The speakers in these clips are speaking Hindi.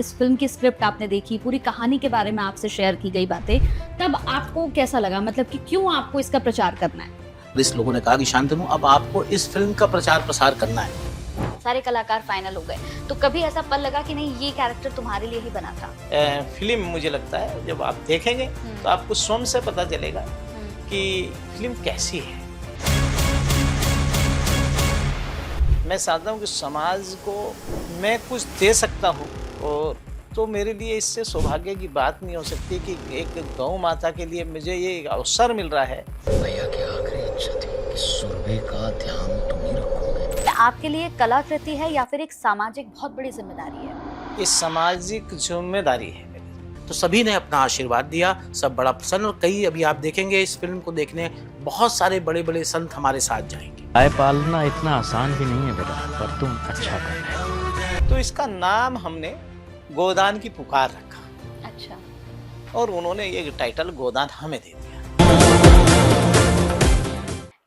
इस फिल्म की स्क्रिप्ट आपने देखी, पूरी कहानी के बारे में आपसे शेयर की गई बातें, तब आपको कैसा लगा? मतलब कि क्यों आपको इसका प्रचार करना है? इस लोगों ने कहा कि शांतनु अब आपको इस फिल्म का प्रचार प्रसार करना है। सारे कलाकार फाइनल हो गए, तो कभी ऐसा पल लगा कि नहीं ये कैरेक्टर तुम्हारे लिए ही बना था? फिल्म मुझे लगता है जब आप देखेंगे तो आपको स्वयं से पता चलेगा कि फिल्म कैसी है। मैं चाहता हूँ कि समाज को मैं कुछ दे सकता हूँ, और तो मेरे लिए इससे सौभाग्य की बात नहीं हो सकती कि एक गौ माता के लिए मुझे ये अवसर मिल रहा है। भैया की आखिरी इच्छा थी कि सुरभि का ध्यान तुम ही रखोगे। आपके लिए कलाकृति है या फिर एक सामाजिक बहुत बड़ी जिम्मेदारी है? ये सामाजिक जिम्मेदारी है। तो सभी ने अपना आशीर्वाद दिया, सब बड़ा प्रसन्न, और कई अभी आप देखेंगे इस फिल्म को देखने बहुत सारे बड़े बड़े संत हमारे साथ जाएंगे। गाय पालना इतना आसान भी नहीं है बेटा, पर तुम अच्छा कर रहे हो। तो इसका नाम हमने गोदान की पुकार रखा। अच्छा। और उन्होंने ये टाइटल गोदान हमें दे दिया।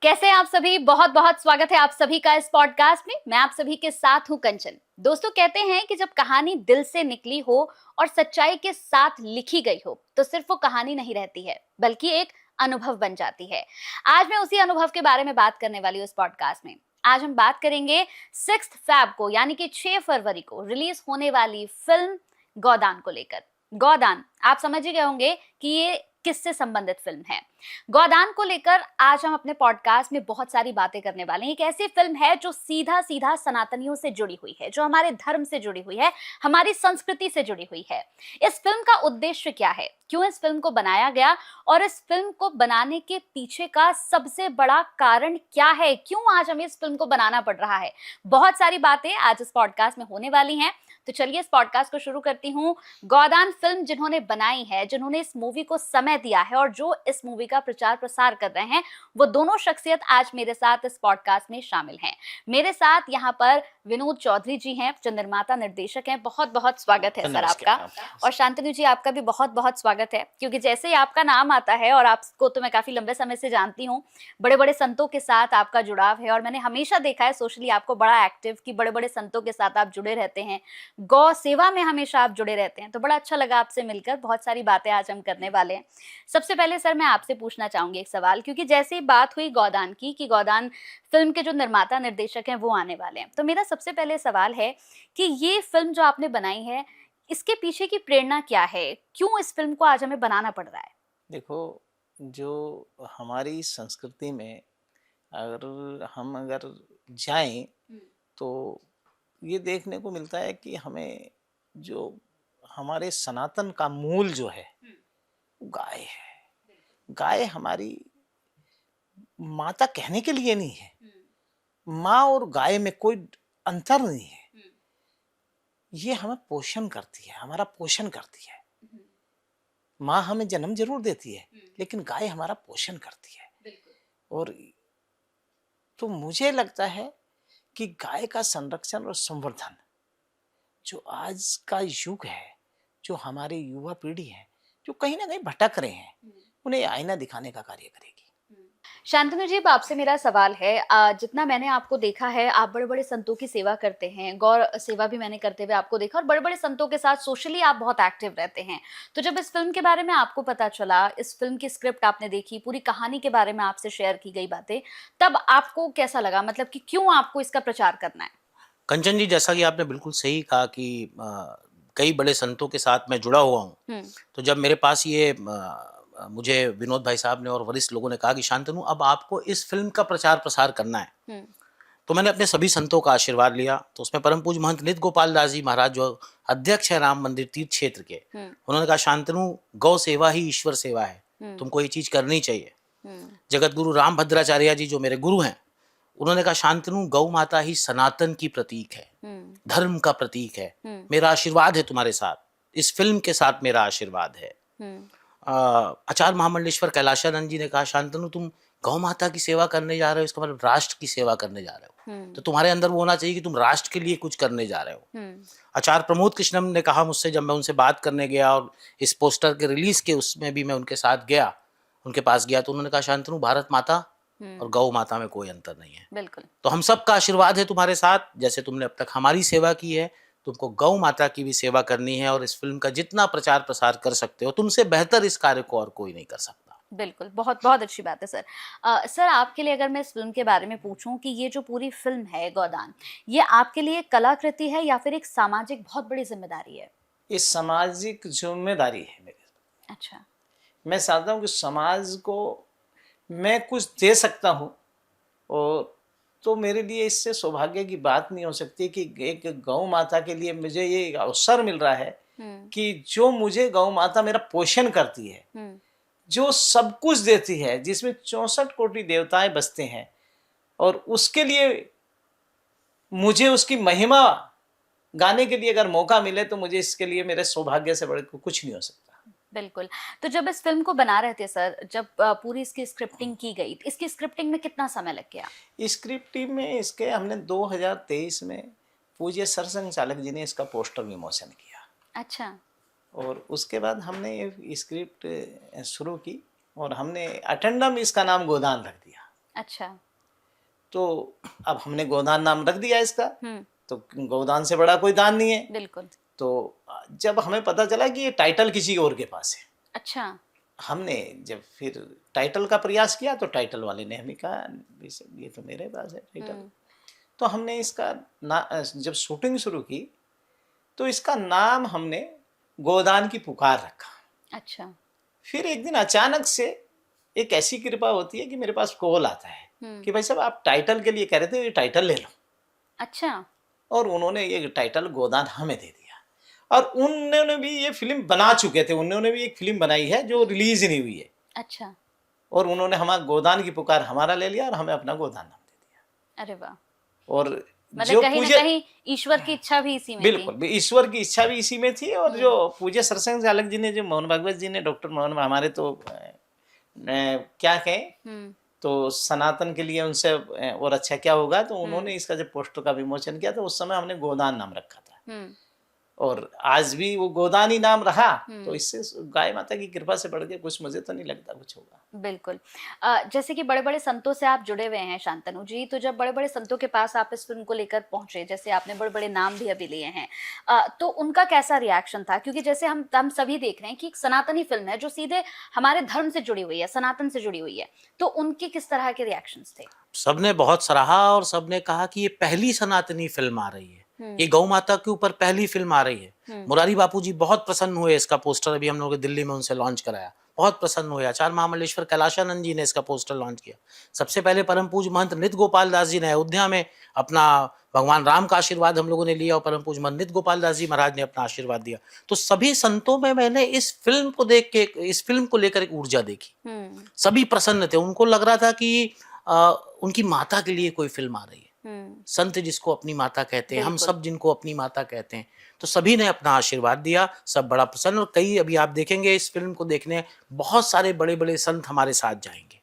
कैसे आप सभी? बहुत बहुत स्वागत है आप सभी का इस पॉडकास्ट में। मैं आप सभी के साथ हूं कंचन। दोस्तों, कहते हैं कि जब कहानी दिल से निकली हो और सच्चाई के साथ लिखी गई हो तो सिर्फ वो कहानी नहीं रहती है, बल्कि एक अनुभव बन जाती है। आज मैं उसी अनुभव के बारे में बात करने वाली हूँ इस पॉडकास्ट में। आज हम बात करेंगे 6 फैब को, यानी कि 6 फरवरी को रिलीज होने वाली फिल्म गोदान को लेकर। गोदान, आप समझ ही गए होंगे कि ये किससे संबंधित फिल्म है। गोदान को लेकर आज हम अपने पॉडकास्ट में बहुत सारी बातें करने वाले हैं। एक ऐसी फिल्म है जो सीधा सीधा सनातनियों से जुड़ी हुई है, जो हमारे धर्म से जुड़ी हुई है, हमारी संस्कृति से जुड़ी हुई है। इस फिल्म का उद्देश्य क्या है, क्यों इस फिल्म को बनाया गया, और इस फिल्म को बनाने के पीछे का सबसे बड़ा कारण क्या है, क्यों आज हमें इस फिल्म को बनाना पड़ रहा है, बहुत सारी बातें आज इस पॉडकास्ट में होने वाली हैं। तो चलिए इस पॉडकास्ट को शुरू करती हूँ। गोदान फिल्म जिन्होंने बनाई है, जिन्होंने इस मूवी को समय दिया है और जो इस मूवी का प्रचार प्रसार कर रहे हैं, वो दोनों शख्सियत आज मेरे साथ इस पॉडकास्ट में शामिल हैं। मेरे साथ यहाँ पर विनोद चौधरी जी हैं, जो निर्माता निर्देशक हैं। बहुत बहुत स्वागत है सर आपका। और शांतनु जी, आपका भी बहुत बहुत स्वागत है, क्योंकि जैसे ही आपका नाम आता है, और आपको तो मैं काफी लंबे समय से जानती हूँ, बड़े बड़े संतों के साथ आपका जुड़ाव है, और मैंने हमेशा देखा है सोशली आपको बड़ा एक्टिव, कि बड़े बड़े संतों के साथ आप जुड़े रहते हैं, गौ सेवा में हमेशा आप जुड़े रहते हैं। तो बड़ा अच्छा लगा आपसे मिलकर। बहुत सारी बातें आज हम करने वाले हैं। सबसे पहले सर मैं आपसे पूछना चाहूंगी एक सवाल, क्योंकि जैसे ही बात हुई गोदान की, कि गोदान फिल्म के जो निर्माता निर्देशक हैं वो आने वाले हैं, तो मेरा सबसे पहले सवाल है कि ये फिल्म जो आपने बनाई है, इसके पीछे की प्रेरणा क्या है? क्यों इस फिल्म को आज हमें बनाना पड़ रहा है? देखो, जो हमारी संस्कृति में अगर हम जाएं तो ये देखने को मिलता है कि हमें जो हमारे सनातन का मूल जो है वो गाय है। गाय हमारी माता कहने के लिए नहीं है। माँ और गाय में कोई अंतर नहीं है। ये हमें पोषण करती है, हमारा पोषण करती है। माँ हमें जन्म जरूर देती है, लेकिन गाय हमारा पोषण करती है। और तो मुझे लगता है कि गाय का संरक्षण और संवर्धन, जो आज का युग है, जो हमारे युवा पीढ़ी है, जो कहीं ना कहीं भटक रहे हैं, उन्हें आईना दिखाने का कार्य करेगी। शांतनु जी, अब आपसे मेरा सवाल है, जितना मैंने आपको देखा है, आप बड़े बड़े संतों की सेवा करते हैं, गौ सेवा भी मैंने करते हुए आपको देखा, और बड़े बड़े संतों के साथ सोशली आप बहुत एक्टिव रहते हैं। तो जब इस फिल्म के बारे में आपको पता चला, इस फिल्म की स्क्रिप्ट आपने देखी, पूरी कहानी के बारे में आपसे शेयर की गई बातें, तब आपको कैसा लगा? मतलब कि क्यों आपको इसका प्रचार करना है? कंचन जी, जैसा कि आपने बिल्कुल सही कहा कि कई बड़े संतों के साथ मैं जुड़ा हुआ हूँ। तो जब मेरे पास ये मुझे विनोद भाई साहब ने और वरिष्ठ लोगों ने कहा कि शांतनु अब आपको इस फिल्म का प्रचार प्रसार करना है, तो मैंने अपने सभी संतों का आशीर्वाद लिया। तो उसमें परम पूज्य महंत नित गोपाल दास जी महाराज, जो अध्यक्ष है राम मंदिर तीर्थ क्षेत्र के, उन्होंने कहा शांतनु गौ सेवा ही ईश्वर सेवा है, तुमको ये चीज करनी चाहिए। जगत गुरु राम भद्राचार्य जी, जो मेरे गुरु हैं, उन्होंने कहा शांतनु गौ माता ही सनातन की प्रतीक है, धर्म का प्रतीक है, मेरा आशीर्वाद है तुम्हारे साथ, इस फिल्म के साथ मेरा आशीर्वाद है। आचार्य महामंडलेश्वर कैलाशानंद जी ने कहा शांतनु तुम गौ माता की सेवा करने जा रहे हो, इसका मतलब राष्ट्र की सेवा करने जा रहे हो, तो तुम्हारे अंदर वो होना चाहिए कि तुम राष्ट्र के लिए कुछ करने जा रहे हो। आचार्य प्रमोद कृष्णम ने कहा मुझसे, जब मैं उनसे बात करने गया और इस पोस्टर के रिलीज के उसमें भी मैं उनके साथ गया, उनके पास गया, तो उन्होंने कहा शांतनु भारत माता और गौ माता में कोई अंतर नहीं है। बिल्कुल। तो हम सब का आशीर्वाद है तुम्हारे साथ, जैसे तुमने अब तक हमारी सेवा की है, तुमको गौ माता की भी सेवा करनी है और इस फिल्म का जितना प्रचार प्रसार कर सकते हो, तुमसे बेहतर इस कार्य को और कोई नहीं कर सकता। बिल्कुल, बहुत बहुत अच्छी बात है सर। सर, आपके लिए अगर मैं इस फिल्म के बारे में पूछूं कि ये जो पूरी फिल्म है गोदान, ये आपके लिए एक कलाकृति है या फिर एक सामाजिक बहुत बड़ी जिम्मेदारी है? ये सामाजिक जिम्मेदारी है मेरी। अच्छा। मैं चाहता हूँ कि समाज को मैं कुछ दे सकता हूँ, और तो मेरे लिए इससे सौभाग्य की बात नहीं हो सकती कि एक गौ माता के लिए मुझे ये अवसर मिल रहा है कि जो मुझे गौ माता मेरा पोषण करती है, जो सब कुछ देती है, जिसमें 64 कोटि देवताएं बसते हैं, और उसके लिए मुझे उसकी महिमा गाने के लिए अगर मौका मिले तो मुझे इसके लिए मेरे सौभाग्य से बड़े कुछ नहीं हो सकता। बिल्कुल। तो जब इस फिल्म को बना रहे थे सर, जब पूरी इसकी स्क्रिप्टिंग की गई, इसकी स्क्रिप्टिंग में कितना समय लग गया? स्क्रिप्टिंग में इसके हमने 2023 में पूज्य सरसंघ चालक जी ने इसका पोस्टर विमोचन किया। अच्छा। और उसके बाद हमने ये स्क्रिप्ट शुरू की और हमने अटेंडम इसका नाम गोदान रख दिया। अच्छा। तो अब हमने गोदान नाम रख दिया इसका, हम्म। तो गोदान से बड़ा कोई दान नहीं है। बिल्कुल। तो जब हमें पता चला कि ये टाइटल किसी और के पास है, अच्छा। हमने जब फिर टाइटल का प्रयास किया तो टाइटल वाले ने हमें कहा ये तो मेरे पास है टाइटल। तो हमने इसका जब शूटिंग शुरू की तो इसका नाम हमने गोदान की पुकार रखा। अच्छा। फिर एक दिन अचानक से एक ऐसी कृपा होती है कि मेरे पास कॉल आता है कि भाई साहब आप टाइटल के लिए कह रहे थे, ये टाइटल ले लो। अच्छा। और उन्होंने ये टाइटल गोदान हमें दे दिया। और उन्होंने भी ये फिल्म बना चुके थे, उन्होंने भी एक फिल्म बनाई है जो रिलीज नहीं हुई है। अच्छा। और उन्होंने हमारा गोदान की पुकार हमारा ले लिया और हमें अपना गोदान नाम दे दिया। अरे वाह। और मतलब कहीं ना कहीं ईश्वर की इच्छा भी इसी में बिल्कुल थी। ईश्वर की इच्छा भी इसी में थी। और जो पूज्य सरसंघ चालक जी ने, जो मोहन भागवत जी ने, डॉक्टर मोहन, हमारे तो क्या कहें, तो सनातन के लिए उनसे और अच्छा क्या होगा, तो उन्होंने इसका जब पोस्टर का विमोचन किया तो उस समय हमने गोदान नाम रखा था। और आज भी वो गोदान ही नाम रहा। तो इससे गाय माता की कृपा से बढ़ के कुछ मुझे तो नहीं लगता कुछ होगा। बिल्कुल। जैसे कि बड़े बड़े संतों से आप जुड़े हुए हैं शांतनु जी, तो जब बड़े बड़े संतों के पास आप इस फिल्म को लेकर पहुंचे, जैसे आपने बड़े बड़े नाम भी अभी लिए हैं, तो उनका कैसा रिएक्शन था? क्योंकि जैसे हम सभी देख रहे हैं कि एक सनातनी फिल्म है जो सीधे हमारे धर्म से जुड़ी हुई है, सनातन से जुड़ी हुई है, तो उनके किस तरह के रिएक्शंस थे? सबने बहुत सराहा और सबने कहा कि ये पहली सनातनी फिल्म आ रही है, ये गौ माता के ऊपर पहली फिल्म आ रही है। मुरारी बापू जी बहुत प्रसन्न हुए, इसका पोस्टर अभी हम लोगों ने दिल्ली में उनसे लॉन्च कराया, बहुत प्रसन्न हुए। आचार्य महामंडलेश्वर कैलाशानंद जी ने इसका पोस्टर लॉन्च किया। सबसे पहले परम पूज्य महंत नित्य गोपाल दास जी ने अयोध्या में अपना भगवान राम का आशीर्वाद हम लोगों ने लिया और परम पूज्य महंत नित्य गोपाल दास जी महाराज ने अपना आशीर्वाद दिया। तो सभी संतों में मैंने इस फिल्म को देख के, इस फिल्म को लेकर एक ऊर्जा देखी। सभी प्रसन्न थे, उनको लग रहा था कि उनकी माता के लिए कोई फिल्म आ रही है। संत जिसको अपनी माता कहते हैं, हम सब जिनको अपनी माता कहते हैं, तो सभी ने अपना आशीर्वाद दिया, सब बड़ा प्रसन्न। और कई अभी आप देखेंगे इस फिल्म को देखने बहुत सारे बड़े बड़े संत हमारे साथ जाएंगे।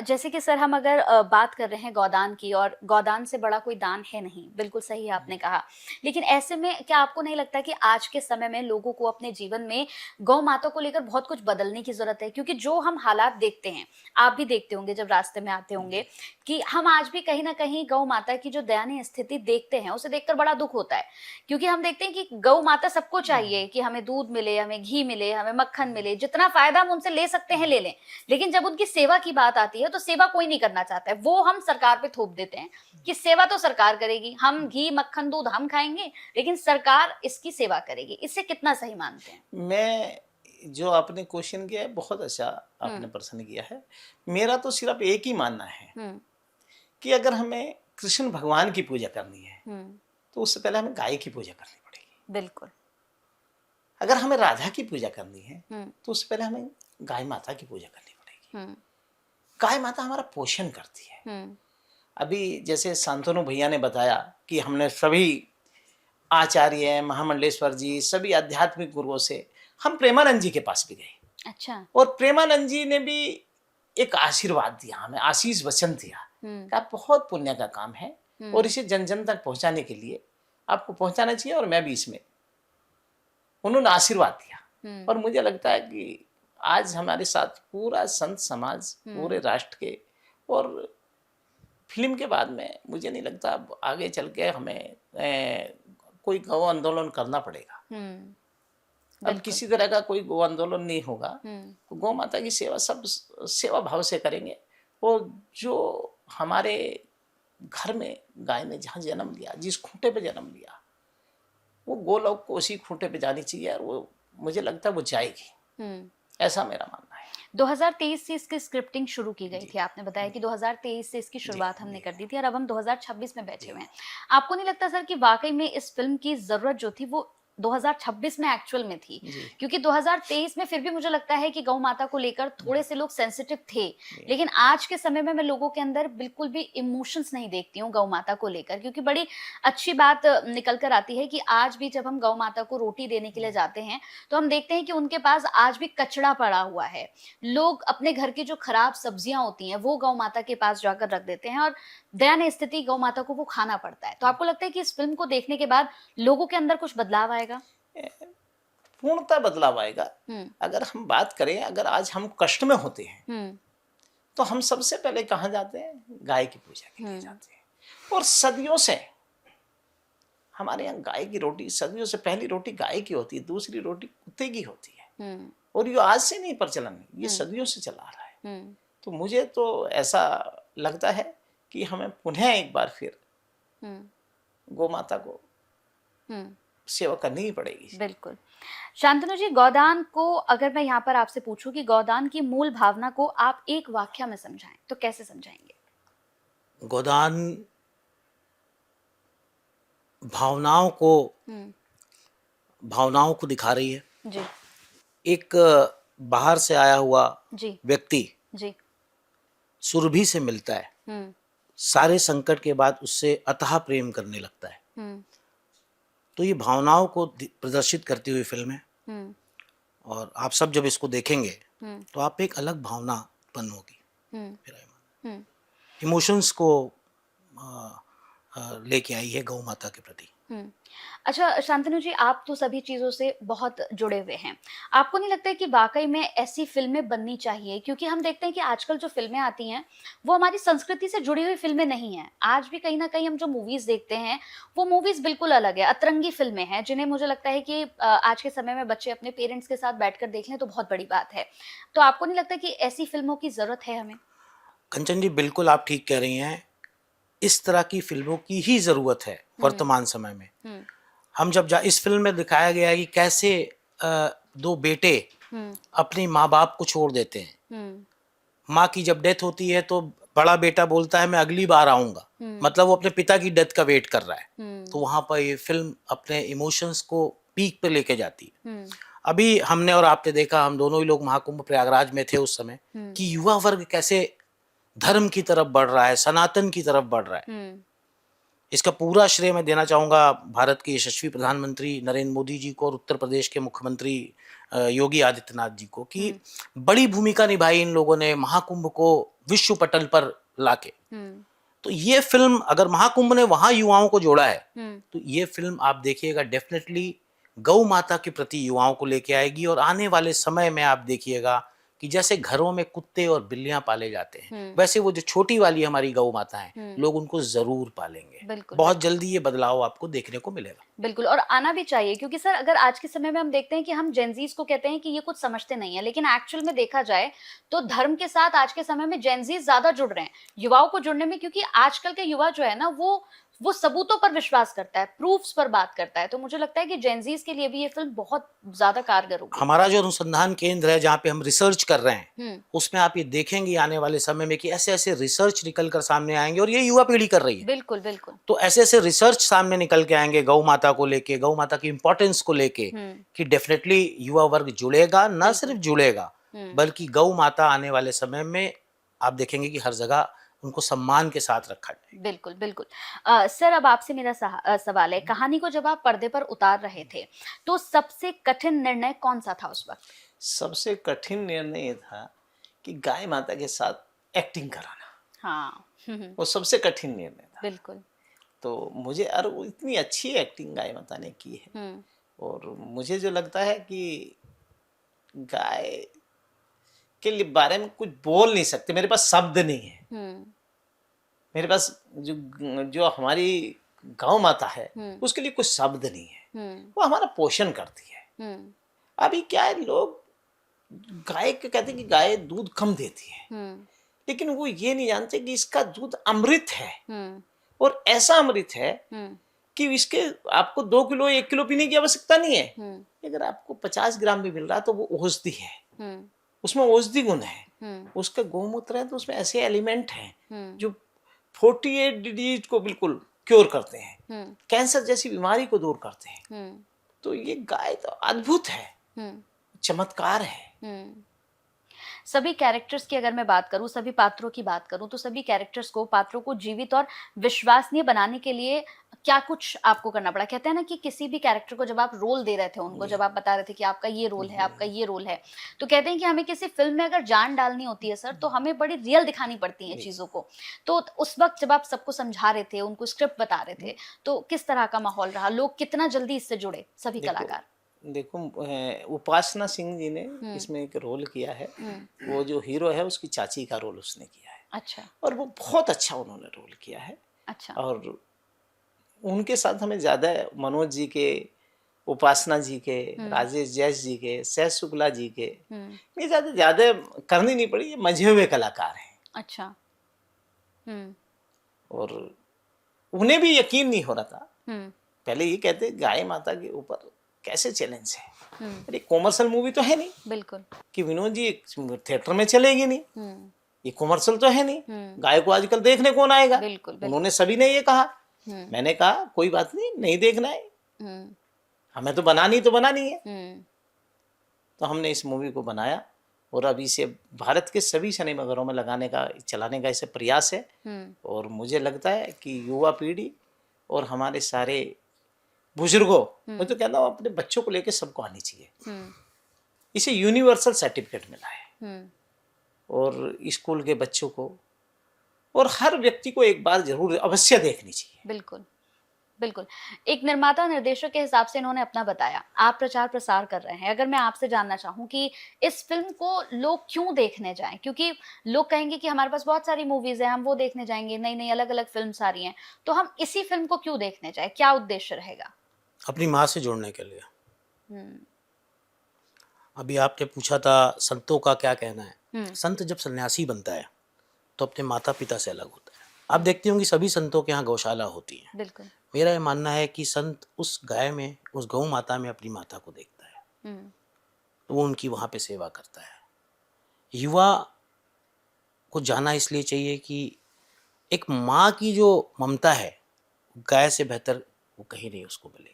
जैसे कि सर हम अगर बात कर रहे हैं गोदान की, और गोदान से बड़ा कोई दान है नहीं, बिल्कुल सही आपने कहा, लेकिन ऐसे में क्या आपको नहीं लगता कि आज के समय में लोगों को अपने जीवन में गौ माता को लेकर बहुत कुछ बदलने की जरूरत है? क्योंकि जो हम हालात देखते हैं, आप भी देखते होंगे जब रास्ते में आते होंगे, कि हम आज भी कहीं ना कहीं गौ माता की जो दयनीय स्थिति देखते हैं, उसे देखकर बड़ा दुख होता है। क्योंकि हम देखते हैं कि गौ माता सबको चाहिए कि हमें दूध मिले, हमें घी मिले, हमें मक्खन मिले, जितना फायदा हम उनसे ले सकते हैं ले लें, लेकिन जब उनकी सेवा की बात आती है तो सेवा कोई नहीं करना चाहता है। वो हम सरकार पे थोप देते हैं कि सेवा तो सरकार करेगी, हम घी मक्खन दूध हम खाएंगे, लेकिन सरकार इसकी सेवा करेगी। इससे कितना सही मानते हैं? मैं, जो आपने क्वेश्चन किया है बहुत अच्छा आपने प्रश्न किया है। मेरा तो सिर्फ एक ही मानना है कि अगर हमें कृष्ण भगवान की पूजा करनी है तो उससे पहले हमें गाय की पूजा करनी पड़ेगी। बिल्कुल। अगर हमें राधा की पूजा करनी है तो उससे पहले हमें गाय माता की पूजा करनी पड़ेगी। गाय माता हमारा पोषण करती है। अभी जैसे शांतनु भैया ने बताया कि हमने सभी आचार्य, महामंडलेश्वर जी, सभी आध्यात्मिक गुरुओं से हम प्रेमानंद जी के पास भी गए। अच्छा। और प्रेमानंद जी ने भी एक आशीर्वाद दिया, हमें आशीष वचन दिया कि आप बहुत पुण्य का काम है और इसे जन जन तक पहुंचाने के लिए आपको पहुंचाना चाहिए, और मैं भी इसमें, उन्होंने आशीर्वाद दिया। और मुझे लगता है कि आज हमारे साथ पूरा संत समाज, पूरे राष्ट्र के, और फिल्म के बाद में मुझे नहीं लगता अब आगे चल के हमें कोई गौ आंदोलन करना पड़ेगा। अब किसी तरह का कोई गौ आंदोलन नहीं होगा तो गौ माता की सेवा सब सेवा भाव से करेंगे। और जो हमारे घर में गाय ने जहाँ जन्म लिया, जिस खूंटे पे जन्म लिया, वो गोलोक को उसी खूंटे पे जानी चाहिए और वो मुझे लगता है वो जाएगी, ऐसा मेरा मानना है। 2023 से इसकी स्क्रिप्टिंग शुरू की गई थी, आपने बताया कि 2023 से इसकी शुरुआत हमने कर दी थी और अब हम 2026 में बैठे हुए हैं। आपको नहीं लगता सर कि वाकई में इस फिल्म की जरूरत जो थी वो 2026 में एक्चुअल में थी? क्योंकि 2023 में फिर भी मुझे लगता है कि गौ माता को लेकर थोड़े से लोग सेंसिटिव थे, लेकिन आज के समय में मैं लोगों के अंदर बिल्कुल भी इमोशंस नहीं देखती हूँ गौ माता को लेकर। क्योंकि बड़ी अच्छी बात निकल कर आती है कि आज भी जब हम गौ माता को रोटी देने के लिए जाते हैं तो हम देखते हैं कि उनके पास आज भी कचड़ा पड़ा हुआ है। लोग अपने घर की जो खराब सब्जियां होती हैं वो गौ माता के पास जाकर रख देते हैं और दयनीय स्थिति गौ माता को वो खाना पड़ता है। तो आपको लगता है कि इस फिल्म को देखने के बाद लोगों के अंदर कुछ बदलाव आएगा? पूर्णतः बदलाव आएगा। अगर हम बात करें, अगर आज हम कष्ट में होते हैं तो हम सबसे पहले कहाँ जाते हैं? गाय की पूजा के लिए जाते हैं। और सदियों से हमारे यहाँ गाय की रोटी, सदियों से पहली रोटी गाय की होती है, दूसरी रोटी कुत्ते की होती है। और ये आज से नहीं प्रचलन है, ये सदियों से चला आ रहा है। तो मुझे तो ऐसा लगता है कि हमें पुनः एक बार फिर गौ माता को सेवा करनी ही पड़ेगी। बिल्कुल। शांतनु जी, गोदान को अगर मैं यहाँ पर आपसे पूछूं कि गोदान की मूल भावना को आप एक वाक्य में समझाएं तो कैसे समझाएंगे? गोदान भावनाओं को दिखा रही है जी। एक बाहर से आया हुआ जी। व्यक्ति जी। सुरभि से मिलता है, सारे संकट के बाद उससे अथाह प्रेम करने लगता है। तो ये भावनाओं को प्रदर्शित करती हुई फिल्म है और आप सब जब इसको देखेंगे तो आप एक अलग भावना उत्पन्न होगी। इमोशंस को लेके आई है गौ माता के प्रति। अच्छा शांतनु जी, आप तो सभी चीजों से बहुत जुड़े हुए हैं, आपको नहीं लगता है कि वाकई में ऐसी फिल्में बननी चाहिए? क्योंकि हम देखते हैं कि आजकल जो फिल्में आती हैं वो हमारी संस्कृति से जुड़ी हुई फिल्में नहीं हैं। आज भी कहीं ना कहीं हम जो मूवीज देखते हैं वो मूवीज बिल्कुल अलग है, अतरंगी फिल्में हैं जिन्हें मुझे लगता है कि आज के समय में बच्चे अपने पेरेंट्स के साथ बैठकर देख लें तो बहुत बड़ी बात है। तो आपको नहीं लगता कि ऐसी फिल्मों की जरूरत है हमें? कंचन जी, बिल्कुल आप ठीक कह रही हैं, इस तरह की फिल्मों की ही जरूरत है वर्तमान समय में। हम जब इस फिल्म में दिखाया गया है कि कैसे दो बेटे अपनी माँ बाप को छोड़ देते हैं। माँ की जब डेथ होती है तो बड़ा बेटा बोलता है मैं अगली बार आऊंगा, मतलब वो अपने पिता की डेथ का वेट कर रहा है। तो वहां पर ये फिल्म अपने इमोशंस को पीक पे लेके जाती है। अभी हमने और आपने देखा, हम दोनों ही लोग महाकुंभ प्रयागराज में थे उस समय, कि युवा वर्ग कैसे धर्म की तरफ बढ़ रहा है, सनातन की तरफ बढ़ रहा है। इसका पूरा श्रेय मैं देना चाहूँगा भारत के यशस्वी प्रधानमंत्री नरेंद्र मोदी जी को और उत्तर प्रदेश के मुख्यमंत्री योगी आदित्यनाथ जी को, कि बड़ी भूमिका निभाई इन लोगों ने महाकुंभ को विश्व पटल पर लाके। तो ये फिल्म, अगर महाकुंभ ने वहां युवाओं को जोड़ा है तो ये फिल्म आप देखिएगा डेफिनेटली गौ माता के प्रति युवाओं को लेके आएगी। और आने वाले समय में आप देखिएगा कि जैसे घरों में कुत्ते और बिल्लियां पाले जाते हैं, वैसे वो जो छोटी वाली हमारी गौ माता है, लोग उनको जरूर पालेंगे। बहुत जल्दी ये बदलाव आपको देखने को मिलेगा। बिल्कुल, और आना भी चाहिए। क्योंकि सर अगर आज के समय में हम देखते हैं कि हम जेनजीज को कहते हैं कि ये कुछ समझते नहीं है, लेकिन एक्चुअल में देखा जाए तो धर्म के साथ आज के समय में जेनजीज ज्यादा जुड़ रहे हैं युवाओं को जुड़ने में। क्योंकि आजकल के युवा जो है ना वो सबूतों पर विश्वास करता है, प्रूफ्स पर बात करता है। तो मुझे लगता है कि जेनजीज के लिए भी ये फिल्म बहुत ज्यादा कारगर होगी। हमारा जो अनुसंधान केंद्र है जहाँ पे हम रिसर्च कर रहे हैं, उसमें आप ये देखेंगे आने वाले समय में कि ऐसे ऐसे रिसर्च निकल कर सामने आएंगे, और ये युवा पीढ़ी कर रही है। बिल्कुल बिल्कुल। तो ऐसे ऐसे रिसर्च सामने निकल के आएंगे गौ माता को लेके, गौ माता की इंपॉर्टेंस को लेके, कि डेफिनेटली युवा वर्ग जुड़ेगा। न सिर्फ जुड़ेगा बल्कि गौ माता आने वाले समय में आप देखेंगे कि हर जगह उनको सम्मान के साथ रखा जाए। बिल्कुल बिल्कुल। सर अब आपसे मेरा सवाल है, कहानी को जब आप पर्दे पर उतार रहे थे तो सबसे कठिन निर्णय कौन सा था उस वक्त? सबसे कठिन निर्णय ये था कि गाय माता के साथ एक्टिंग कराना। हाँ। वो सबसे कठिन निर्णय था। बिल्कुल। तो मुझे, और वो इतनी अच्छी एक्टिंग गाय माता ने की है। और मुझे जो लगता है कि गाय के बारे में कुछ बोल नहीं सकते, मेरे पास शब्द नहीं है। मेरे पास जो हमारी गौ माता है उसके लिए कुछ शब्द नहीं है, वो हमारा पोषण करती है। अभी क्या है, लोग गाय के कहते हैं कि गाय दूध कम देती है, लेकिन वो ये नहीं जानते कि इसका दूध अमृत है, और ऐसा अमृत है कि इसके आपको 2 किलो 1 किलो पीने की आवश्यकता नहीं है। अगर आपको 50 ग्राम भी मिल रहा है तो वो औषधि है, उसमें औषधि गुण है। उसका गौमूत्र है तो उसमें ऐसे एलिमेंट हैं जो 48 डिजीज को बिल्कुल क्योर करते हैं, कैंसर जैसी बीमारी को दूर करते हैं। तो ये गाय तो अद्भुत है, चमत्कार है। सभी कैरेक्टर्स की अगर मैं बात करूं, सभी पात्रों की बात करूं, तो सभी कैरेक्टर्स को, पात्रों को जीवित और विश्वसनीय बनाने के लिए क्या कुछ आपको करना पड़ा? कहते हैं ना कि किसी भी कैरेक्टर को जब आप रोल दे रहे थे उनको, जब आप बता रहे थे कि आपका ये रोल है, आपका ये रोल है, तो कहते हैं कि हमें किसी फिल्म में अगर जान डालनी होती है सर, तो हमें बड़ी रियल दिखानी पड़ती है चीजों को। तो उस वक्त जब आप सबको समझा रहे थे, उनको स्क्रिप्ट बता रहे थे, तो किस तरह का माहौल रहा? लोग कितना जल्दी इससे जुड़े, सभी कलाकार? देखो, उपासना सिंह जी ने इसमें एक रोल किया है, वो जो हीरो है उसकी चाची का रोल उसने किया है। अच्छा। और वो बहुत अच्छा उन्होंने रोल किया है। अच्छा। और उनके साथ हमें ज्यादा मनोज जी के, उपासना जी के, राजेश जैस जी के, सैस शुक्ला जी के ये ज्यादा करनी नहीं पड़ी, ये मंझे हुए कलाकार हैं। अच्छा। और उन्हें भी यकीन नहीं हो रहा था, पहले ये कहते गाय माता के ऊपर कैसे चैलेंज है, अरे कॉमर्शियल मूवी तो है नहीं, बिल्कुल, कि विनोद जी थिएटर में चलेगी नहीं, ये कॉमर्शियल तो है नहीं, गाय को आजकल देखने कौन आएगा। बिल्कुल, उन्होंने सभी ने ये कहा। मैंने कहा कोई बात नहीं, नहीं देखना है, हमें तो बनानी है। तो हमने इस मूवी को बनाया और अभी इसे भारत के सभी सिनेमाघरों में चलाने का इसे प्रयास है। और मुझे लगता है कि युवा पीढ़ी और हमारे सारे बुजुर्गों, मैं तो कहता हूँ अपने बच्चों को लेकर सबको आनी चाहिए। इसे यूनिवर्सल सर्टिफिकेट मिला है और स्कूल के बच्चों को और हर व्यक्ति को एक बार जरूर अवश्य देखनी चाहिए। बिल्कुल, बिल्कुल। एक निर्माता निर्देशक के हिसाब से इन्होंने अपना बताया, आप प्रचार प्रसार कर रहे हैं। अगर मैं आपसे जानना चाहूँ कि इस फिल्म को लोग क्यों देखने जाएं, क्योंकि लोग कहेंगे कि हमारे पास बहुत सारी मूवीज हैं, हम वो देखने जाएंगे, नई नई अलग अलग फिल्म आ रही हैं, तो हम इसी फिल्म को क्यों देखने जाएं? क्या उद्देश्य रहेगा? अपनी माँ से जुड़ने के लिए। अभी आपने पूछा था संतों का क्या कहना है। संत जब सन्यासी बनता है तो अपने माता पिता से अलग होता है। आप देखते होंगे सभी संतों के यहाँ गौशाला होती है। बिल्कुल। मेरा ये मानना है कि संत उस गाय में, उस गौ माता में अपनी माता को देखता है, तो वो उनकी वहाँ पे सेवा करता है। युवा को जाना इसलिए चाहिए कि एक माँ की जो ममता है गाय से बेहतर वो कहीं नहीं उसको मिलेगी।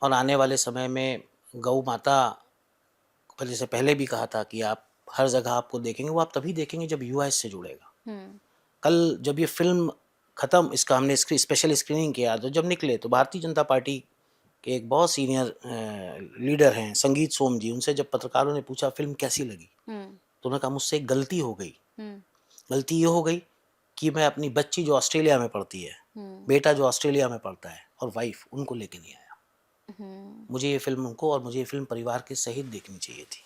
और आने वाले समय में गौ माता, जैसे पहले भी कहा था कि आप हर जगह आपको देखेंगे, वो आप तभी देखेंगे जब युवा इससे जुड़ेगा। कल जब ये फिल्म खत्म, इसका हमने स्पेशल स्क्रीनिंग किया, तो जब निकले तो भारतीय जनता पार्टी के एक बहुत सीनियर लीडर हैं संगीत सोम जी, उनसे जब पत्रकारों ने पूछा फिल्म कैसी लगी, तो उन्होंने कहा मुझसे एक गलती हो गई। गलती ये हो गई कि मैं अपनी बच्ची जो ऑस्ट्रेलिया में पढ़ती है, बेटा जो ऑस्ट्रेलिया में पढ़ता है और वाइफ, उनको लेके नहीं आया। मुझे ये फिल्म उनको और मुझे ये फिल्म परिवार के सहित देखनी चाहिए थी।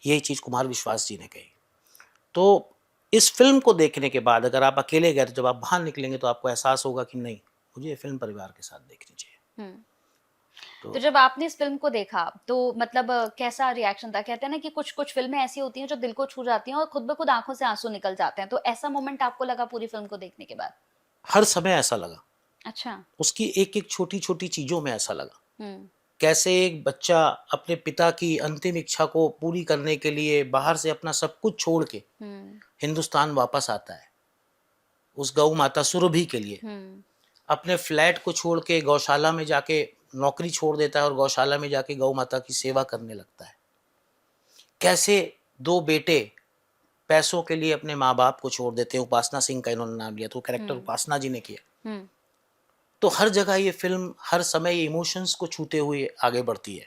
यही चीज़ कुमार विश्वास जी ने कही। तो इस फिल्म को देखने के बाद अगर आप अकेले गए तो जब आप बाहर निकलेंगे तो आपको एहसास होगा कि नहीं, मुझे ये फिल्म परिवार के साथ देखनी चाहिए। तो जब आपने इस फिल्म को देखा तो मतलब कैसा रिएक्शन था? कहते हैं ना कि कुछ कुछ फिल्में ऐसी होती हैं जो दिल को छू जाती हैं और खुद ब खुद आंखों से आंसू निकल जाते हैं, तो ऐसा मोमेंट आपको लगा पूरी फिल्म को देखने के बाद? हर समय ऐसा लगा। अच्छा। उसकी एक एक छोटी छोटी चीजों में ऐसा लगा। कैसे एक बच्चा अपने पिता की अंतिम इच्छा को पूरी करने के लिए बाहर से अपना सब कुछ छोड़ के हिंदुस्तान वापस आता है उस गौ माता सुरभि के लिए। अपने फ्लैट को छोड़ के गौशाला में जाके नौकरी छोड़ देता है और गौशाला में जाके गौ माता की सेवा करने लगता है। कैसे 2 बेटे पैसों के लिए अपने माँ बाप को छोड़ देते हैं। उपासना सिंह का इन्होंने नाम लिया, तो कैरेक्टर उपासना जी ने किया। तो हर जगह ये फिल्म हर समय ये इमोशंस को छूते हुए आगे बढ़ती है।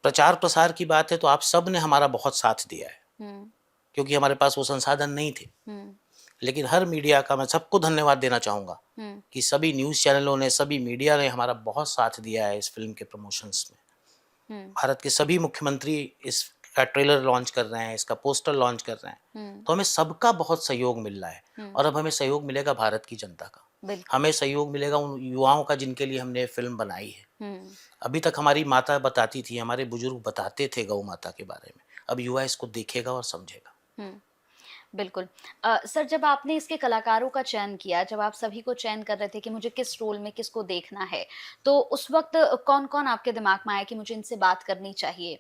प्रचार प्रसार की बात है तो आप सब ने हमारा बहुत साथ दिया है, क्योंकि हमारे पास वो संसाधन नहीं थे। लेकिन हर मीडिया का मैं सबको धन्यवाद देना चाहूंगा कि सभी न्यूज चैनलों ने, सभी मीडिया ने हमारा बहुत साथ दिया है इस फिल्म के प्रमोशंस में। भारत के सभी मुख्यमंत्री इसका ट्रेलर लॉन्च कर रहे हैं, इसका पोस्टर लॉन्च कर रहे हैं, तो हमें सबका बहुत सहयोग मिल रहा है और अब हमें सहयोग मिलेगा भारत की जनता का। बिल्कुल। हमें सहयोग मिलेगा उन युवाओं का जिनके लिए हमने फिल्म बनाई है। हम्म। अभी तक हमारी माता बताती थी, हमारे बुजुर्ग बताते थे गौ माता के बारे में, अब युवा इसको देखेगा और समझेगा। हम्म। बिल्कुल। सर, जब आपने इसके कलाकारों का चयन किया, जब आप सभी को चयन कर रहे थे कि मुझे किस रोल में किसको देखना है, तो उस वक़्त कौन-कौन आपके दिमाग में आया कि मुझे इनसे बात करनी चाहिए?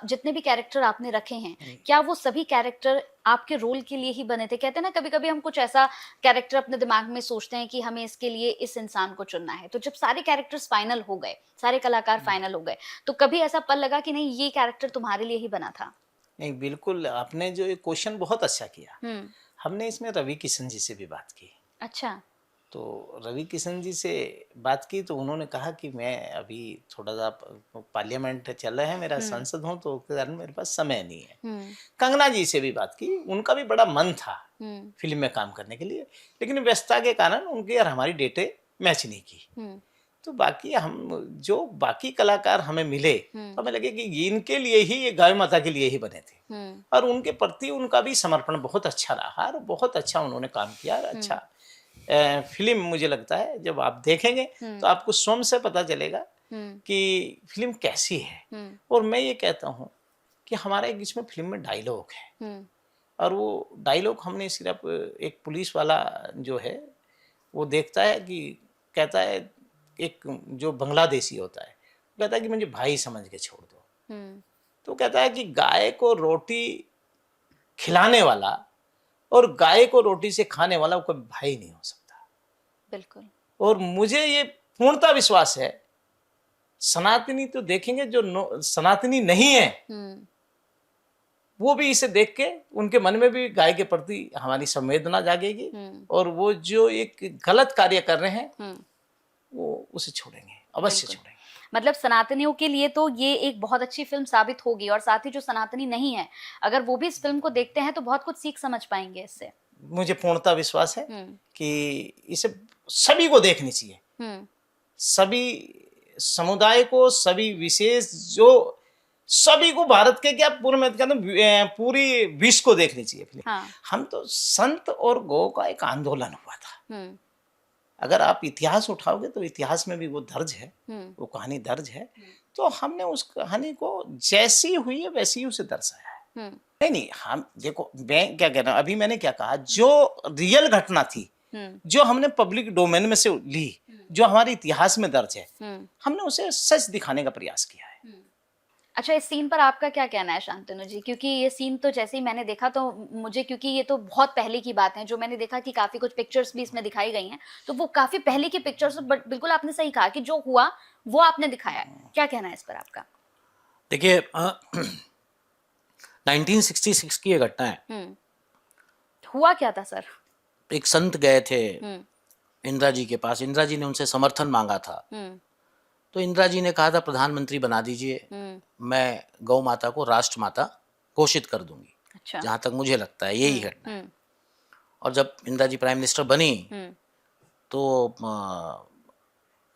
जितने भी कैरेक्टर आपने रखे हैं, क्या वो सभी कैरेक्टर आपके रोल के लिए ही बने थे? कहते हैं ना, कभी-कभी हम कुछ ऐसा कैरेक्टर अपने दिमाग में सोचते हैं कि हमें इसके लिए इस इंसान को चुनना है। तो जब सारे कैरेक्टर्स फाइनल हो गए, सारे कलाकार फाइनल हो गए, तो कभी ऐसा पल लगा कि नहीं, ये कैरेक्टर तुम्हारे लिए ही बना था? नहीं, बिल्कुल आपने जो ये क्वेश्चन बहुत अच्छा किया। हुँ। हमने इसमें रवि किशन जी से भी बात की। अच्छा। तो रवि किशन जी से बात की तो उन्होंने कहा कि मैं अभी थोड़ा-सा पार्लियामेंट चल रहा है, मेरा सांसद हूँ, तो उसके कारण मेरे पास समय नहीं है। हुँ। कंगना जी से भी बात की, उनका भी बड़ा मन था हुँ। फ़िल्म में काम करने के लिए, लेकिन व्यस्तता के कारण उनकी और हमारी डेटें मैच नहीं की। हुँ। तो बाकी हम जो बाकी कलाकार हमें मिले, हुँ। तो हमें लगे कि इनके लिए ही, ये गाय माता के लिए ही बने थे। हुँ। और उनके प्रति उनका भी समर्पण बहुत अच्छा रहा और बहुत अच्छा उन्होंने काम किया और अच्छा फ़िल्म मुझे लगता है जब आप देखेंगे तो आपको स्वयं से पता चलेगा हुँ। कि फ़िल्म कैसी है। हुँ। और मैं ये कहता हूँ कि हमारे इसमें फ़िल्म में डायलॉग है हुँ। और वो डायलॉग हमने सिर्फ एक पुलिस वाला जो है वो देखता है कि कहता है, एक जो बांग्लादेशी होता है वो कहता है कि मुझे भाई समझ के छोड़ दो। हुँ। तो कहता है कि गाय को रोटी खिलाने वाला और गाय को रोटी से खाने वाला वो कभी भाई नहीं हो सकता। बिल्कुल। और मुझे ये पूर्णतः विश्वास है, सनातनी तो देखेंगे जो सनातनी नहीं है हुँ। वो भी इसे देख के उनके मन में भी गाय के प्रति हमारी संवेदना जागेगी हुँ। और वो जो एक गलत कार्य कर रहे हैं हुँ। वो उसे छोड़ेंगे, अवश्य बिल्कुल। छोड़ेंगे। मतलब सनातनियों के लिए तो ये एक बहुत अच्छी फ़िल्म साबित होगी, और साथ ही जो सनातनी नहीं है, अगर वो भी इस फ़िल्म को देखते हैं तो बहुत कुछ सीख समझ पाएँगे इससे। मुझे पूर्णतः विश्वास है हुँ। कि इसे सभी को देखनी चाहिए, हुँ। सभी समुदाय को, सभी विशेष जो सभी को, भारत के क्या पूरे मैं कहता हूँ पूरी विश्व को देखनी चाहिए फिल्म। हाँ। हम तो संत और गौ का एक आंदोलन हुआ था। हुँ। अगर आप इतिहास उठाओगे तो इतिहास में भी वो दर्ज है, हुँ। वो कहानी दर्ज है। तो हमने उस कहानी को जैसी हुई है वैसी ही उसे दर्शाया है। हुँ। नहीं नहीं, हम देखो, मैं क्या कह रहा हूँ, अभी मैंने क्या कहा, जो रियल घटना थी, हुँ। जो हमने पब्लिक डोमेन में से ली, जो हमारे इतिहास में दर्ज है, हुँ। हमने उसे सच दिखाने का प्रयास किया है। अच्छा, इस सीन पर आपका क्या कहना है शांतनु जी? क्योंकि ये सीन तो जैसे ही मैंने देखा तो मुझे, क्योंकि ये तो बहुत पहले की बात है, जो मैंने देखा कि काफ़ी कुछ पिक्चर्स भी इसमें दिखाई गई हैं, तो वो काफ़ी पहले की पिक्चर्स, बट बिल्कुल आपने सही कहा कि जो हुआ वो आपने दिखाया है। क्या कहना है इस पर आपका? देखिए 1966 की ये घटना है। हुँ। हुआ क्या था सर? एक संत गए थे हुँ। इंदिरा जी के पास, इंदिरा जी ने उनसे समर्थन मांगा था। हुँ। तो इंदिरा जी ने कहा था प्रधानमंत्री बना दीजिए, हुँ। मैं गौ माता को राष्ट्र माता घोषित कर दूंगी। अच्छा। जहाँ तक मुझे लगता है यही घटना है। हुँ। और जब इंदिरा जी प्राइम मिनिस्टर बनी हुँ। तो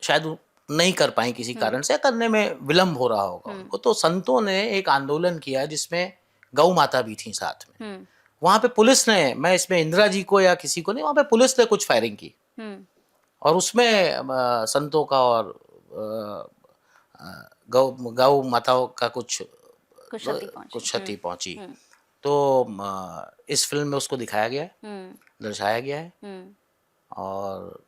शायद वो नहीं कर पाई किसी कारण से, करने में विलम्ब हो रहा होगा उनको। तो संतों ने एक आंदोलन किया जिसमें गौ माता भी थी साथ में। हुँ। वहाँ पे पुलिस ने, मैं इसमें इंदिरा जी को या किसी को नहीं, वहाँ पे पुलिस ने कुछ फायरिंग की हुँ। और उसमें संतों का और गौ गौ माताओं का कुछ क्षति पहुंची। तो इस फिल्म में उसको दिखाया गया है, दर्शाया गया है, और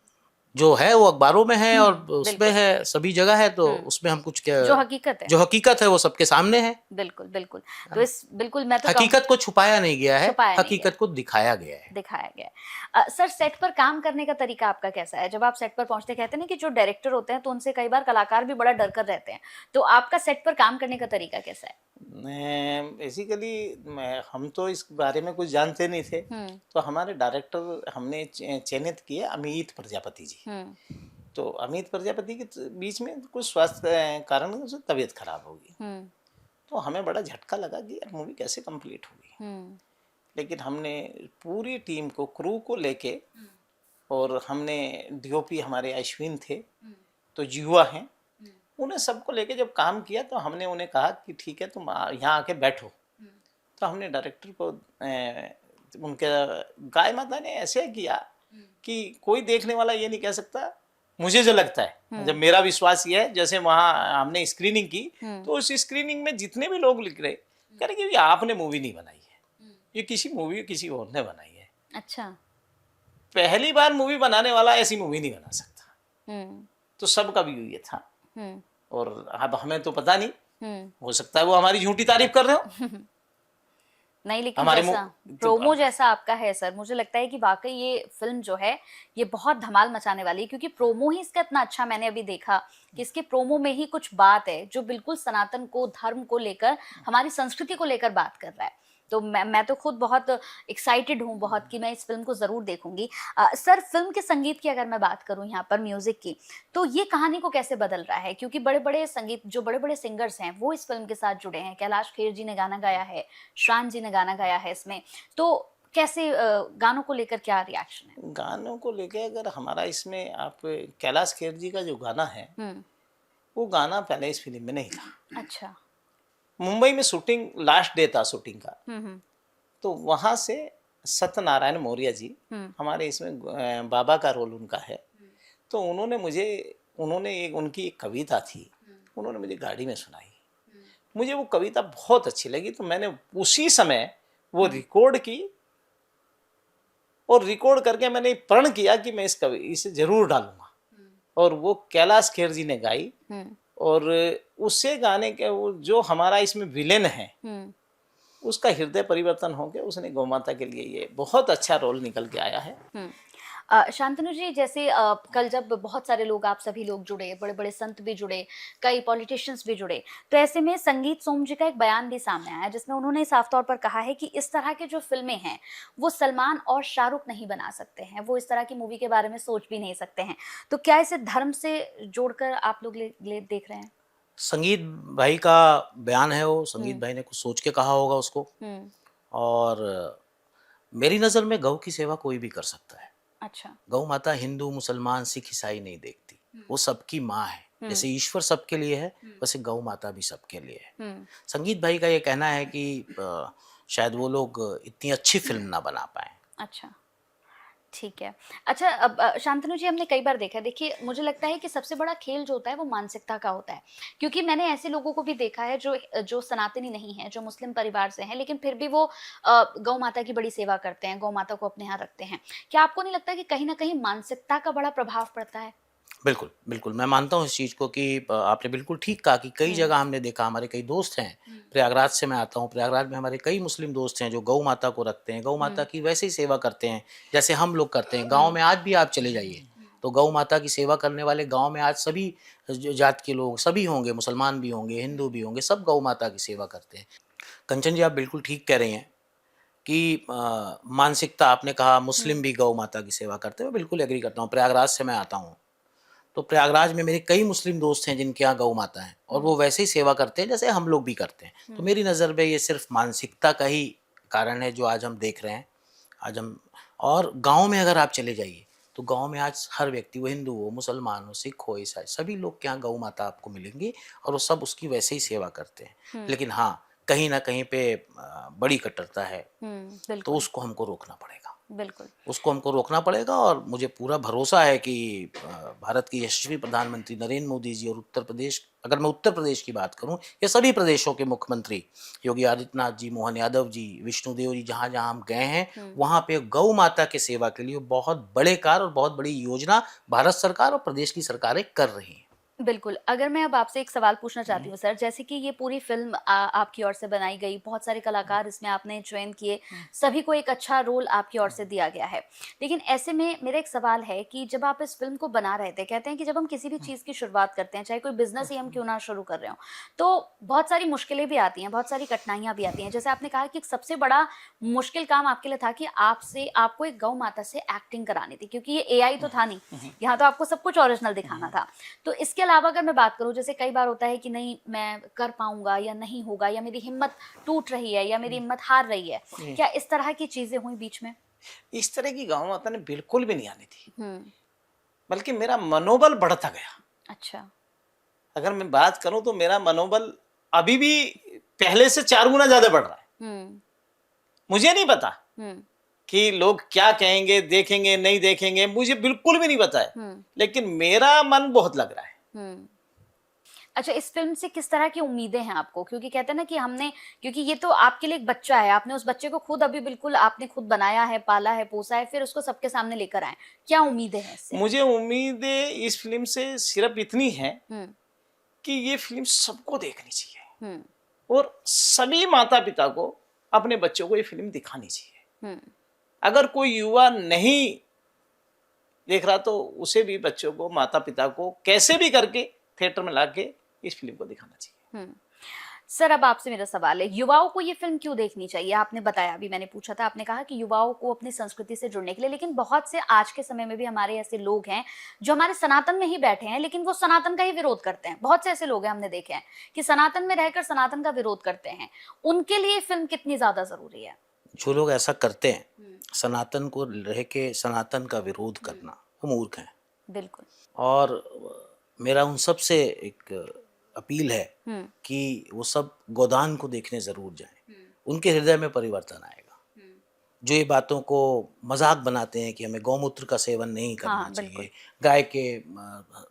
जो है वो अखबारों में है और उसमें है, सभी जगह है। तो उसमें हम कुछ क्या, जो हकीकत है वो सबके सामने है। बिल्कुल, बिल्कुल। तो इस बिल्कुल मैं तो हकीकत को छुपाया नहीं गया है, छुपाया नहीं हकीकत गया। को दिखाया गया है। दिखाया गया है। सर, सेट पर काम करने का तरीका आपका कैसा है? जब आप सेट पर पहुँचते, कहते हैं ना कि जो डायरेक्टर होते हैं तो उनसे कई बार कलाकार भी बड़ा डर कर रहते हैं। तो आपका सेट पर काम करने का तरीका कैसा है? बेसिकली हम तो इस बारे में कुछ जानते नहीं थे। तो हमारे डायरेक्टर हमने चयनित किए अमित प्रजापति जी। तो अमित प्रजापति के बीच में कुछ स्वास्थ्य कारण उसे तबीयत खराब होगी। तो हमें बड़ा झटका लगा कि यार मूवी कैसे कंप्लीट होगी। लेकिन हमने पूरी टीम को, क्रू को लेके, और हमने डीओपी हमारे अश्विन थे तो युवा हैं, उन्हें सबको लेके जब काम किया तो हमने उन्हें कहा कि ठीक है तुम यहाँ आके बैठो। तो हमने डायरेक्टर को उनके गाय माता ने ऐसे किया कि कोई देखने वाला ये नहीं कह सकता। मुझे जो लगता है, जब मेरा विश्वास ये है, जैसे वहाँ हमने स्क्रीनिंग की तो उस स्क्रीनिंग में जितने भी लोग लिख रहे कह रहे कि ये आपने मूवी नहीं बनाई है, ये किसी मूवी किसी और ने बनाई है। अच्छा। पहली बार मूवी बनाने वाला ऐसी मूवी नहीं बना सकता। तो सबका व्यू ये था। और अब हमें तो पता नहीं, हो सकता है वो हमारी झूठी तारीफ कर रहे हो। नहीं, लेकिन हमारे जैसा प्रोमो जैसा आपका है सर, मुझे लगता है कि वाकई ये फिल्म जो है ये बहुत धमाल मचाने वाली है, क्योंकि प्रोमो ही इसका इतना अच्छा मैंने अभी देखा कि इसके प्रोमो में ही कुछ बात है जो बिल्कुल सनातन को, धर्म को लेकर, हमारी संस्कृति को लेकर बात कर रहा है। तो मैं तो खुद बहुत एक्साइटेड हूँ बहुत कि मैं इस फिल्म को जरूर देखूंगी। सर, फिल्म के संगीत की अगर मैं बात करूँ यहाँ पर, म्यूजिक की, तो ये कहानी को कैसे बदल रहा है? क्योंकि बड़े बड़े संगीत, जो बड़े बड़े सिंगर्स हैं वो इस फिल्म के साथ जुड़े हैं। कैलाश खेर जी ने गाना गाया है, शान जी ने गाना गाया है इसमें, तो कैसे गानों को लेकर क्या रिएक्शन है? गानों को लेकर अगर हमारा इसमें, आप कैलाश खेर जी का जो गाना है वो गाना पहले इस फिल्म में नहीं था। अच्छा। मुंबई में शूटिंग, लास्ट डे था शूटिंग का, तो वहां से सत्यनारायण मौर्य जी, हमारे इसमें बाबा का रोल उनका है, तो उन्होंने उनकी एक कविता थी, उन्होंने मुझे गाड़ी में सुनाई। मुझे वो कविता बहुत अच्छी लगी, तो मैंने उसी समय वो रिकॉर्ड की, और रिकॉर्ड करके मैंने प्रण किया कि मैं इसे जरूर डालूंगा। और वो कैलाश खेर जी ने गाई, और उससे गाने के वो जो हमारा इसमें विलेन है उसका हृदय परिवर्तन हो गया। उसने गौ माता के लिए ये बहुत अच्छा रोल निकल के आया है। शांतनु जी, जैसे कल जब बहुत सारे लोग, आप सभी लोग जुड़े, बड़े बड़े संत भी जुड़े, कई पॉलिटिशियंस भी जुड़े, तो ऐसे में संगीत सोम जी का एक बयान भी सामने आया जिसमें उन्होंने साफ तौर पर कहा है कि इस तरह के जो फिल्में हैं वो सलमान और शाहरुख नहीं बना सकते हैं, वो इस तरह की मूवी के बारे में सोच भी नहीं सकते हैं। तो क्या इसे धर्म से जोड़कर आप लोग देख रहे हैं? संगीत भाई का बयान है, वो संगीत भाई ने कुछ सोच के कहा होगा उसको। और मेरी नज़र में गौ की सेवा कोई भी कर सकता है। अच्छा। गौ माता हिंदू, मुसलमान, सिख, ईसाई नहीं देखती, वो सबकी माँ है। जैसे ईश्वर सबके लिए है, वैसे गौ माता भी सबके लिए है। संगीत भाई का ये कहना है कि शायद वो लोग इतनी अच्छी फिल्म ना बना पाए। अच्छा, ठीक है। अच्छा, अब शांतनु जी, हमने कई बार देखा है, देखिए मुझे लगता है कि सबसे बड़ा खेल जो होता है वो मानसिकता का होता है, क्योंकि मैंने ऐसे लोगों को भी देखा है जो सनातनी नहीं है, जो मुस्लिम परिवार से हैं, लेकिन फिर भी वो गौ माता की बड़ी सेवा करते हैं, गौ माता को अपने यहाँ रखते हैं। क्या आपको नहीं लगता कि कहीं ना कहीं मानसिकता का बड़ा प्रभाव पड़ता है? बिल्कुल बिल्कुल, मैं मानता हूँ इस चीज़ को कि आपने बिल्कुल ठीक कहा कि कई जगह हमने देखा, हमारे कई दोस्त हैं, प्रयागराज से मैं आता हूँ, प्रयागराज में हमारे कई मुस्लिम दोस्त हैं जो गौ माता को रखते हैं, गौ माता की वैसे ही सेवा करते हैं जैसे हम लोग करते हैं। गांव में आज भी आप चले जाइए तो गौ माता की सेवा करने वाले गांव में आज सभी जात के लोग, सभी होंगे, मुसलमान भी होंगे, हिंदू भी होंगे, सब गौ माता की सेवा करते हैं। कंचन जी, आप बिल्कुल ठीक कह रही हैं कि मानसिकता, आपने कहा मुस्लिम भी गौ माता की सेवा करते हैं, मैं बिल्कुल एग्री करता हूँ। प्रयागराज से मैं आता हूँ, तो प्रयागराज में मेरे कई मुस्लिम दोस्त हैं जिनके यहाँ गौ माता है, और वो वैसे ही सेवा करते हैं जैसे हम लोग भी करते हैं। तो मेरी नज़र में ये सिर्फ मानसिकता का ही कारण है जो आज हम देख रहे हैं। आज हम, और गांव में अगर आप चले जाइए तो गांव में आज हर व्यक्ति, वो हिंदू हो, मुसलमान हो, सिख हो, ईसाई, सभी लोग के यहाँ गौ माता आपको मिलेंगी और वो सब उसकी वैसे ही सेवा करते हैं। लेकिन हाँ, कहीं ना कहीं पे बड़ी कट्टरता है, तो उसको हमको रोकना पड़ेगा। बिल्कुल, उसको हमको रोकना पड़ेगा। और मुझे पूरा भरोसा है कि भारत की यशस्वी प्रधानमंत्री नरेंद्र मोदी जी और उत्तर प्रदेश, अगर मैं उत्तर प्रदेश की बात करूं, या सभी प्रदेशों के मुख्यमंत्री योगी आदित्यनाथ जी, मोहन यादव जी, विष्णुदेव जी, जहां जहां हम गए हैं वहां पे गौ माता की सेवा के लिए बहुत बड़े कार्य और बहुत बड़ी योजना भारत सरकार और प्रदेश की सरकारें कर रही हैं। बिल्कुल। अगर मैं अब आपसे एक सवाल पूछना चाहती हूँ सर, जैसे कि ये पूरी फिल्म आपकी ओर से बनाई गई, बहुत सारे कलाकार इसमें आपने चयन किए, सभी को एक अच्छा रोल आपकी ओर से दिया गया है, लेकिन ऐसे में मेरा एक सवाल है कि जब आप इस फिल्म को बना रहे थे, कहते हैं कि जब हम किसी भी चीज़ की शुरुआत करते हैं, चाहे कोई बिजनेस ही हम क्यों ना शुरू कर रहे हो, तो बहुत सारी मुश्किलें भी आती हैं, बहुत सारी कठिनाइयाँ भी आती हैं। जैसे आपने कहा कि सबसे बड़ा मुश्किल काम आपके लिए था कि आपको एक गौ माता से एक्टिंग करानी थी, क्योंकि ये AI तो था नहीं, यहाँ तो आपको सब कुछ ओरिजिनल दिखाना था। तो इसके अलावा अगर मैं बात करूं, जैसे कई बार होता है कि नहीं मैं कर पाऊंगा या नहीं होगा, या मेरी हिम्मत टूट रही है, या मेरी हिम्मत हार रही है, क्या इस तरह की चीजें हुई बीच में? इस तरह की गौ माता ने बिल्कुल भी नहीं आनी थी, बल्कि मेरा मनोबल बढ़ता गया। अच्छा। अगर मैं बात करूं तो मेरा मनोबल अभी भी पहले से 4 गुना ज्यादा बढ़ रहा है। मुझे नहीं पता कि लोग क्या कहेंगे, देखेंगे नहीं देखेंगे, मुझे बिल्कुल भी नहीं पता है, लेकिन मेरा मन बहुत लग रहा है। अच्छा, इस फिल्म से किस तरह की उम्मीदें हैं आपको? क्योंकि कहते हैं ना कि हमने, क्योंकि ये तो आपके लिए एक बच्चा है, आपने उस बच्चे को खुद अभी बिल्कुल आपने खुद बनाया है, पाला है, पोसा है, फिर उसको सबके सामने लेकर आए, क्या उम्मीदें हैं इससे? मुझे उम्मीदें इस फिल्म से सिर्फ इतनी है कि ये फिल्म सबको देखनी चाहिए और सभी माता पिता को अपने बच्चों को ये फिल्म दिखानी चाहिए। अगर कोई युवा नहीं देख रहा तो उसे भी, बच्चों को, माता पिता को कैसे भी करके थिएटर में लाके इस फिल्म को दिखाना चाहिए। सर, अब आपसे मेरा सवाल है, युवाओं को ये फिल्म क्यों देखनी चाहिए? आपने बताया, अभी मैंने पूछा था, आपने कहा कि युवाओं को अपनी संस्कृति से जुड़ने के लिए, लेकिन बहुत से आज के समय में भी हमारे ऐसे लोग हैं जो हमारे सनातन में ही बैठे हैं, लेकिन वो सनातन का ही विरोध करते हैं। बहुत से ऐसे लोग हैं, हमने देखे हैं कि सनातन में रहकर सनातन का विरोध करते हैं। उनके लिए फिल्म कितनी ज्यादा जरूरी है? जो लोग ऐसा करते हैं, सनातन को रह के सनातन का विरोध करना, वो मूर्ख हैं। बिल्कुल। और मेरा उन सब से एक अपील है कि वो सब गोदान को देखने जरूर जाएं। उनके हृदय में परिवर्तन आएगा। जो ये बातों को मजाक बनाते हैं कि हमें गौमूत्र का सेवन नहीं करना चाहिए, गाय के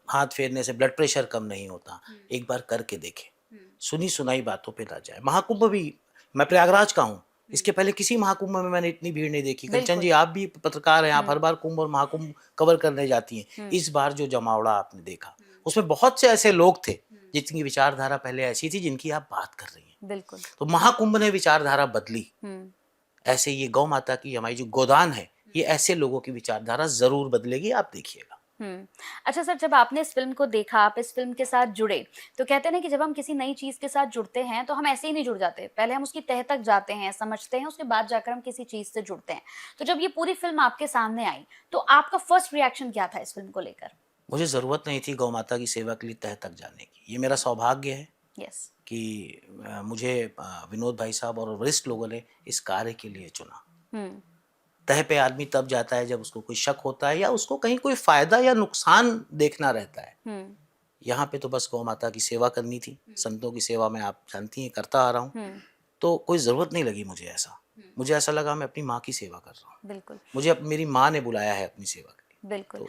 हाथ फेरने से ब्लड प्रेशर कम नहीं होता, एक बार करके देखें। सुनी सुनाई बातों पे ना जाए। महाकुंभ भी, मैं प्रयागराज का हूँ, इसके पहले किसी महाकुंभ में मैंने इतनी भीड़ नहीं देखी। कंचन जी, आप भी पत्रकार हैं, आप हर बार कुंभ और महाकुंभ कवर करने जाती हैं। इस बार जो जमावड़ा आपने देखा, उसमें बहुत से ऐसे लोग थे जिनकी विचारधारा पहले ऐसी थी जिनकी आप बात कर रही हैं। बिल्कुल। तो महाकुंभ ने विचारधारा बदली। ऐसे ये गौ माता की, हमारी जो गोदान है, ये ऐसे लोगों की विचारधारा जरूर बदलेगी, आप देखिएगा। अच्छा सर, जब आपने इस फिल्म को देखा, आप इस फिल्म के साथ जुड़े, तो कहते हैं ना कि जब हम किसी नई चीज के साथ जुड़ते हैं तो हम ऐसे ही नहीं जुड़ जाते, पहले हम उसकी तह तक जाते हैं, समझते हैं, उसके बाद जाकर हम किसी चीज से जुड़ते हैं। तो जब ये पूरी फिल्म आपके सामने आई तो आपका फर्स्ट रिएक्शन क्या था इस फिल्म को लेकर? मुझे जरूरत नहीं थी गौ माता की सेवा के लिए तह तक जाने की। ये मेरा सौभाग्य है कि मुझे विनोद भाई साहब और वरिष्ठ लोगों ने इस कार्य के लिए चुना। तह पे आदमी तब जाता है जब उसको कोई शक होता है या उसको कहीं कोई फायदा या नुकसान देखना रहता है। यहाँ पे तो बस गौ माता की सेवा करनी थी। संतों की सेवा में, आप जानती हैं, करता आ रहा हूँ, तो कोई जरूरत नहीं लगी मुझे ऐसा। मुझे ऐसा लगा मैं अपनी माँ की सेवा कर रहा हूँ। बिल्कुल। मुझे अब मेरी माँ ने बुलाया है अपनी सेवा के लिए। बिल्कुल।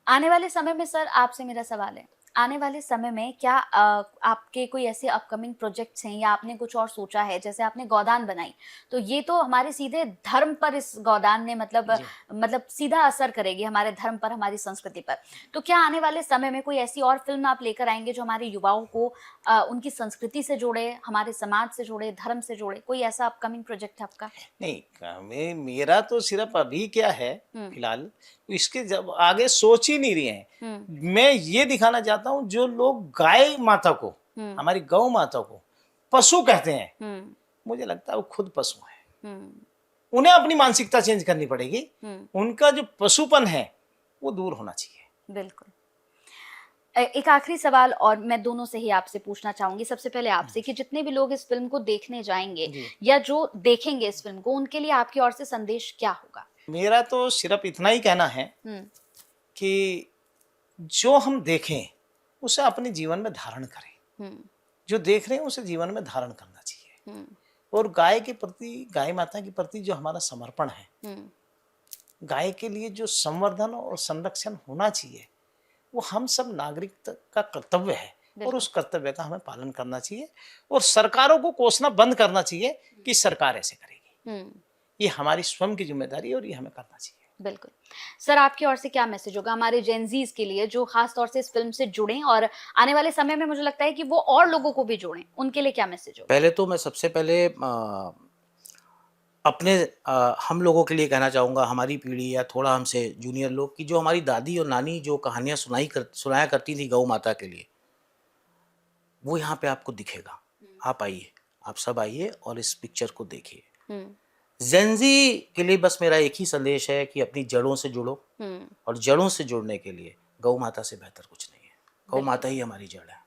आने वाले समय में सर, आपसे मेरा सवाल है, आने वाले समय में क्या आपके कोई ऐसे अपकमिंग प्रोजेक्ट्स हैं या आपने कुछ और सोचा है? जैसे आपने गोदान बनाई, तो ये तो हमारे सीधे धर्म पर, इस गोदान ने मतलब सीधा असर करेगी हमारे धर्म पर, हमारी संस्कृति पर। तो क्या आने वाले समय में कोई ऐसी और फिल्म आप लेकर आएंगे जो हमारे युवाओं को उनकी संस्कृति से जोड़े, हमारे समाज से जोड़े, धर्म से जोड़े? कोई ऐसा अपकमिंग प्रोजेक्ट आपका? नहीं, मेरा तो सिर्फ अभी क्या है, फिलहाल इसके जब आगे सोच ही नहीं रही है। मैं ये दिखाना चाहता हूँ, जो लोग गाय माता को, हमारी गौ माता को पशु कहते हैं, मुझे लगता है वो खुद पशु है। उन्हें अपनी मानसिकता चेंज करनी पड़ेगी। उनका जो पशुपन है वो दूर होना चाहिए। बिल्कुल। एक आखिरी सवाल और मैं दोनों से ही आपसे पूछना चाहूंगी। सबसे पहले आपसे कि जितने भी लोग इस फिल्म को देखने जाएंगे या जो देखेंगे इस फिल्म को, उनके लिए आपकी ओर से संदेश क्या होगा? मेरा तो सिर्फ इतना ही कहना है कि जो हम देखें उसे अपने जीवन में धारण करें। जो देख रहे हैं उसे जीवन में धारण करना चाहिए। और गाय के प्रति, गाय माता के प्रति जो हमारा समर्पण है, गाय के लिए जो संवर्धन और संरक्षण होना चाहिए, वो हम सब नागरिक का कर्तव्य है और उस कर्तव्य का हमें पालन करना चाहिए। और सरकारों को कोसना बंद करना चाहिए कि सरकार ऐसे करेगी। ये हमारी स्वयं की जिम्मेदारी है और ये हमें करना चाहिए। बिल्कुल। सर, आपकी ओर से क्या मैसेज होगा हमारे जेनजीज के लिए जो खास तौर से इस फिल्म से जुड़ें और आने वाले समय में मुझे लगता है कि वो और लोगों को भी जोड़ें, उनके लिए क्या मैसेज होगा? पहले तो मैं सबसे पहले अपने हम लोगों के लिए कहना चाहूँगा, हमारी पीढ़ी या थोड़ा हमसे जूनियर लोग, कि जो हमारी दादी और नानी जो कहानियाँ सुनाया करती थी गौ माता के लिए, वो यहाँ पे आपको दिखेगा। आप आइए, आप सब आइए और इस पिक्चर को देखिए। जेनजी के लिए बस मेरा एक ही संदेश है कि अपनी जड़ों से जुड़ो, और जड़ों से जुड़ने के लिए गौ माता से बेहतर कुछ नहीं है। गौ माता ही हमारी जड़ है।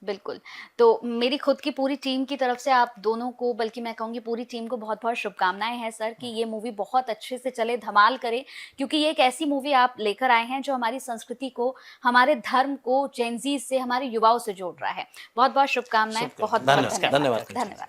बिल्कुल। तो मेरी खुद की पूरी टीम की तरफ से आप दोनों को, बल्कि मैं कहूँगी पूरी टीम को, बहुत बहुत शुभकामनाएं हैं सर कि ये मूवी बहुत अच्छे से चले, धमाल करे, क्योंकि ये एक ऐसी मूवी आप लेकर आए हैं जो हमारी संस्कृति को, हमारे धर्म को जेनजी से, हमारे युवाओं से जोड़ रहा है। बहुत बहुत शुभकामनाएं। बहुत धन्यवाद।